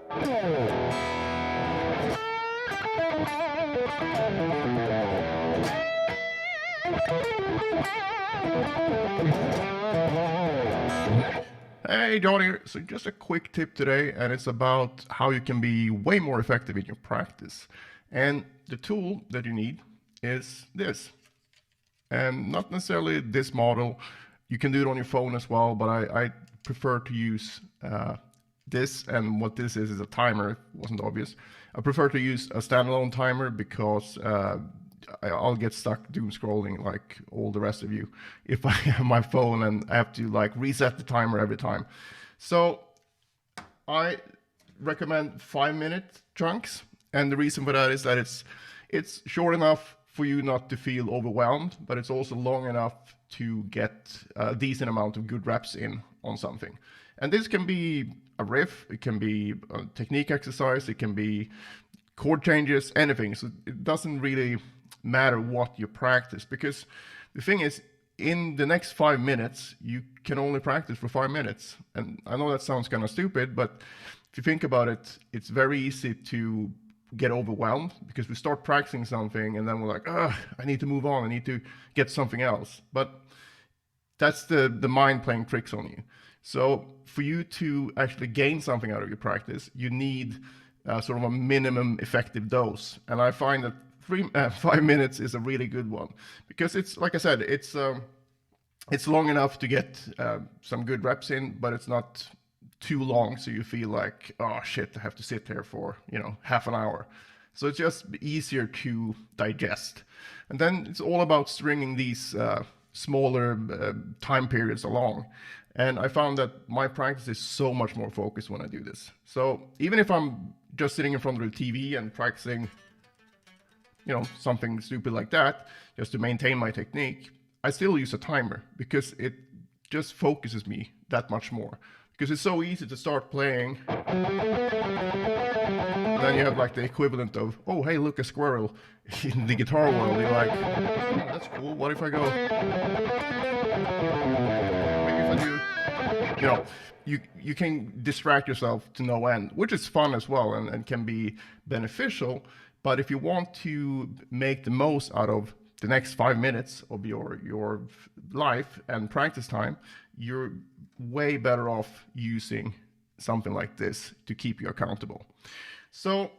Hey, John here. So just a quick tip today, and it's about how you can be way more effective in your practice. And the tool that you need is this. And not necessarily this model. You can do it on your phone as well, but I prefer to use this, and what this is a timer, if it wasn't obvious. I prefer to use a standalone timer because I'll get stuck doom scrolling like all the rest of you if I have my phone and I have to like reset the timer every time. So I recommend 5-minute chunks, and the reason for that is that it's short enough for you not to feel overwhelmed, but it's also long enough to get a decent amount of good reps in on something. And this can be a riff, it can be a technique exercise, it can be chord changes, anything. So it doesn't really matter what you practice, because the thing is, in the next 5 minutes you can only practice for 5 minutes. And I know that sounds kind of stupid, but if you think about it, it's very easy to get overwhelmed because we start practicing something and then we're like, I need to move on, I need to get something else. But that's the mind playing tricks on you. So for you to actually gain something out of your practice, you need sort of a minimum effective dose. And I find that 5 minutes is a really good one, because it's, like I said, it's long enough to get some good reps in, but it's not too long so you feel like, oh shit, I have to sit here for half an hour. So it's just easier to digest. And then it's all about stringing these smaller time periods along. And I found that my practice is so much more focused when I do this. So even if I'm just sitting in front of the TV and practicing something stupid like that, just to maintain my technique, I still use a timer because it just focuses me that much more. Because it's so easy to start playing, and then you have like the equivalent of, oh hey, look, a squirrel in the guitar world. You're like, oh, that's cool, what if I go, maybe if I do, you can distract yourself to no end, which is fun as well and can be beneficial. But if you want to make the most out of the next 5 minutes of your life and practice time, you're way better off using something like this to keep you accountable. So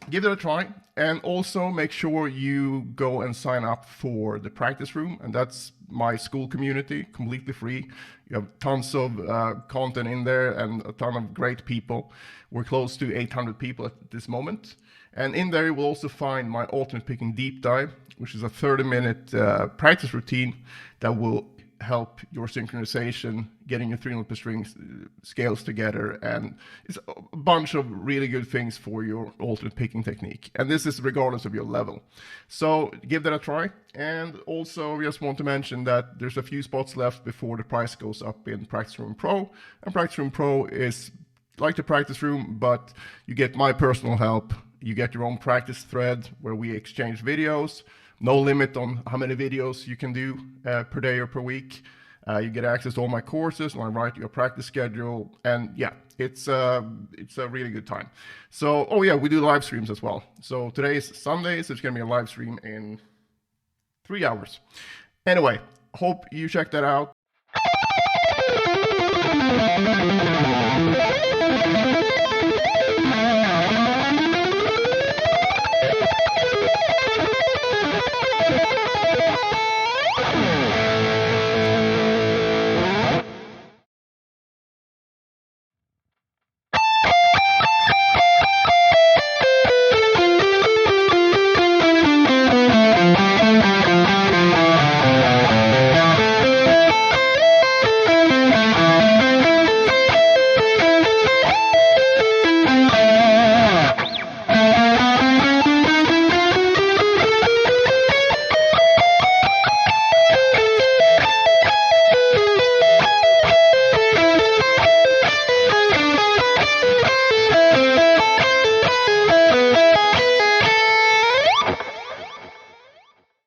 give it a try, and also make sure you go and sign up for the practice room, and that's my school community, completely free. You have tons of content in there and a ton of great people. We're close to 800 people at this moment. And in there you will also find my alternate picking deep dive, which is a 30-minute practice routine that will help your synchronization, getting your 3 note per string scales together, and it's a bunch of really good things for your alternate picking technique. And this is regardless of your level. So give that a try. And also we just want to mention that there's a few spots left before the price goes up in Practice Room Pro. And Practice Room Pro is like the practice room, but you get my personal help. You get your own practice thread where we exchange videos. No limit on how many videos you can do per day or per week. You get access to all my courses, and I write your practice schedule. And yeah, it's a really good time. So, oh yeah, we do live streams as well. So today is Sunday, so it's going to be a live stream in 3 hours. Anyway, hope you check that out.